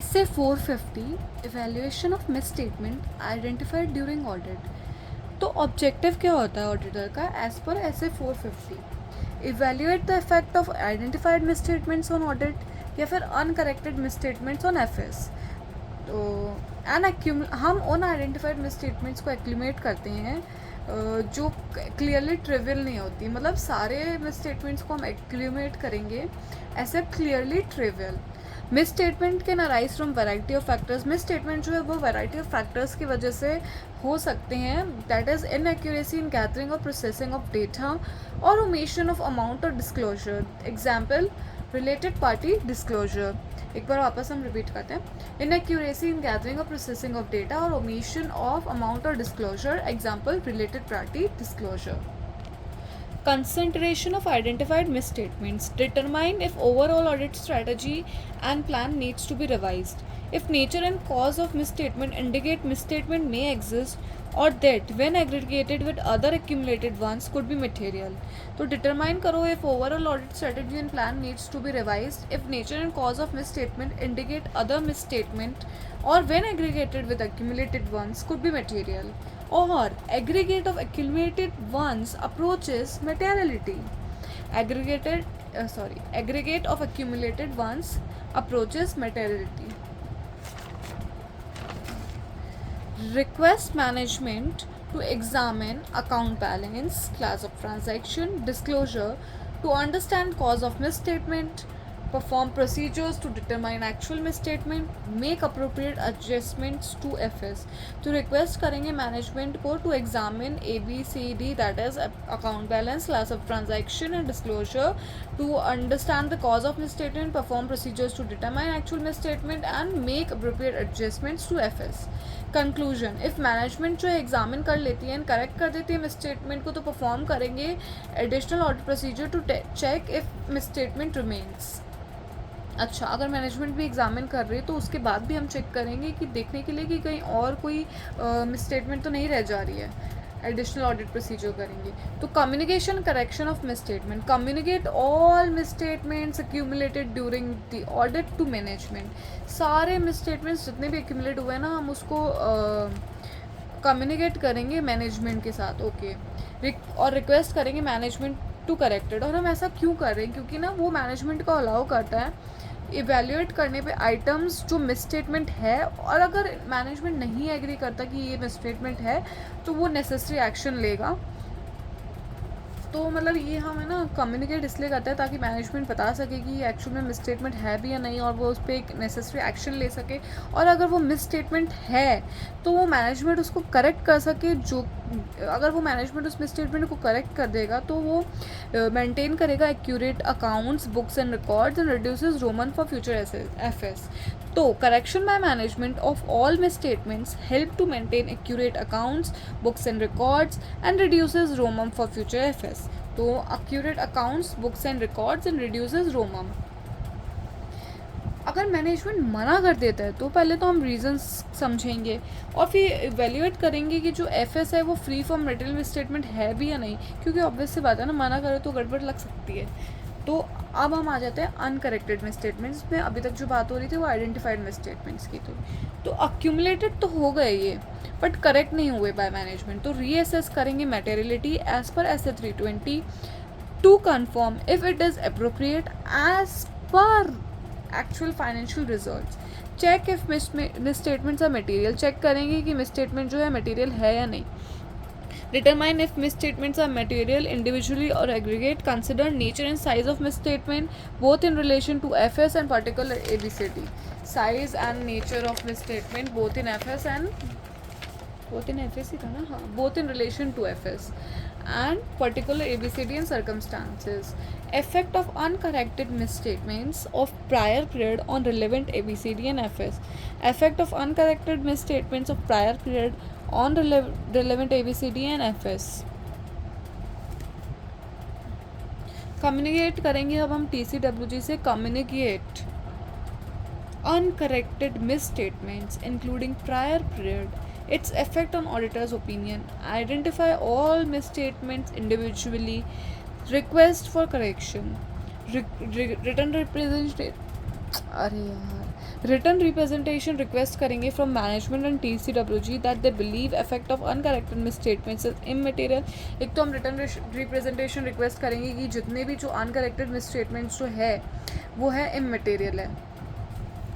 SA 450 evaluation of misstatement identified during audit. तो objective क्या होता है ऑडिटर का as per SA 450? Evaluate the effect of identified misstatements on audit या फिर अनकरेक्टेड मिसस्टेटमेंट्स ऑन FS. तो हम उन आइडेंटिफाइड मिसस्टेटमेंट्स को एक्यूमुलेट करते हैं जो क्लियरली ट्रिवियल नहीं होती. मतलब सारे मिसस्टेटमेंट्स को हम एक्यूमुलेट करेंगे ऐसे clearly trivial. Miss statement can arise from variety of factors. Miss statement जो है वो वैरायटी ऑफ फैक्टर्स की वजह से हो सकते हैं. That is inaccuracy in gathering और प्रोसेसिंग ऑफ डेटा और ओमिशन ऑफ अमाउंट और disclosure. Example related party disclosure. एक बार वापस हम रिपीट करते हैं. इनएक्यूरेसी इन गैदरिंग और प्रोसेसिंग ऑफ डेटा और ओमिशन ऑफ अमाउंट और disclosure. Example related party disclosure. Consideration of identified misstatements. Determine if overall audit strategy and plan needs to be revised. If nature and cause of misstatement indicate misstatement may exist or that when aggregated with other accumulated ones could be material. तो determine करो if overall audit strategy and plan needs to be revised. If nature and cause of misstatement indicate other misstatement or when aggregated with accumulated ones could be material. Or aggregate of accumulated ones approaches materiality. Aggregate of accumulated ones approaches materiality. Request management to examine account balance, class of transaction, disclosure to understand cause of misstatement, perform procedures to determine actual misstatement, make appropriate adjustments to FS. तो request करेंगे management को to examine ABCD that is account balance, class of transaction and disclosure to understand the cause of misstatement, perform procedures to determine actual misstatement and make appropriate adjustments to FS. Conclusion. If management जो है examine कर लेती है and correct कर देती है misstatement को तो परफॉर्म करेंगे additional audit procedure to check if misstatement remains. अच्छा, अगर मैनेजमेंट भी एग्जामिन कर रही है तो उसके बाद भी हम चेक करेंगे कि देखने के लिए कि कहीं और कोई मिसस्टेटमेंट तो नहीं रह जा रही है. एडिशनल ऑडिट प्रोसीजर करेंगे. तो communication correction of misstatement. Communicate all misstatements accumulated during the audit to management. सारे मिसस्टेटमेंट्स जितने भी एक्यूमुलेट हुए हैं ना हम उसको कम्युनिकेट करेंगे मैनेजमेंट के साथ. ओके. और रिक्वेस्ट करेंगे मैनेजमेंट टू करेक्टेड. और हम ऐसा क्यों कर रहे हैं क्योंकि ना वो मैनेजमेंट को अलाउ करता है इवेल्यूएट करने पे आइटम्स जो मिसस्टेटमेंट है. और अगर मैनेजमेंट नहीं एग्री करता कि ये मिसस्टेटमेंट है तो वो नेसेसरी एक्शन लेगा. तो मतलब ये हमें ना कम्युनिकेट इसलिए करता है ताकि मैनेजमेंट बता सके कि ये एक्चुअल में मिसस्टेटमेंट है भी या नहीं और वो उस पर एक नेसेसरी एक्शन ले सके. और अगर वो मिसस्टेटमेंट है तो वो मैनेजमेंट उसको करेक्ट कर सके. जो अगर वो मैनेजमेंट उस मिसस्टेटमेंट को करेक्ट कर देगा तो वो मेंटेन करेगा accurate accounts, books and records and reduces ROMM for future FS. तो correction by management of all misstatements help to maintain accurate accounts, books and records and reduces ROMM for future FS. तो accurate accounts, books and records and reduces ROMM. अगर management मना कर देता है तो पहले तो हम रीजंस समझेंगे और फिर इवेल्यूएट करेंगे कि जो FS है वो फ्री फ्रॉम मटेरियल मिसस्टेटमेंट है भी या नहीं. क्योंकि ऑब्वियस सी बात है ना, मना करे तो गड़बड़ लग सकती है. तो अब हम आ जाते हैं अनकरेक्टेड मिसस्टेटमेंट्स में. अभी तक जो बात हो रही थी वो आइडेंटिफाइड मिसस्टेटमेंट्स की थी. तो अक्यूमुलेटेड तो हो गए ये बट करेक्ट नहीं हुए बाय मैनेजमेंट. तो रीअसेस करेंगे materiality as per SA 320 to confirm if it is appropriate as per actual financial results. Check if misstatements are material. Check करेंगे कि मिसस्टेटमेंट जो है मटेरियल है या नहीं. Determine if misstatements are material individually or aggregate. Consider nature and size of misstatement both in relation to FS and particular ABCD. Size and nature of misstatement both in FS ही था ना. हाँ, both in relation to FS and particular ABCD and circumstances. Effect of uncorrected misstatements of prior period on relevant ABCD and FS. Effect of uncorrected misstatements of prior period on relevant ABCD and FS. Communicate करेंगे अब हम TCWG से. Communicate uncorrected misstatements including prior period, its effect on auditor's opinion, identify all misstatements individually, request for correction, written representation. अरे यार, written representation request करेंगे from management and TCWG that they believe effect of uncorrected misstatements is immaterial. एक तो हम written representation request करेंगे कि जितने भी जो अनकरेक्टेड मिसस्टेटमेंट्स जो है वो है इमटेरियल है,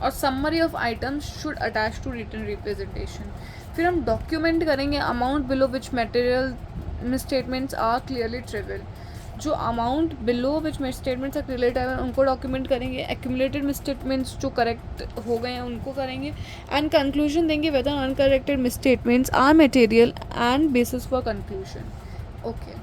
और summary of items should attach to return representation. फिर हम डॉक्यूमेंट करेंगे amount below which material misstatements are clearly trivial. जो amount below which misstatements are clearly trivial उनको डॉक्यूमेंट करेंगे। एक्यूमुलेटेड मिसस्टेटमेंट्स जो करेक्ट हो गए हैं उनको करेंगे। एंड कंक्लूजन देंगे whether uncorrected misstatements are material and basis for conclusion. Okay.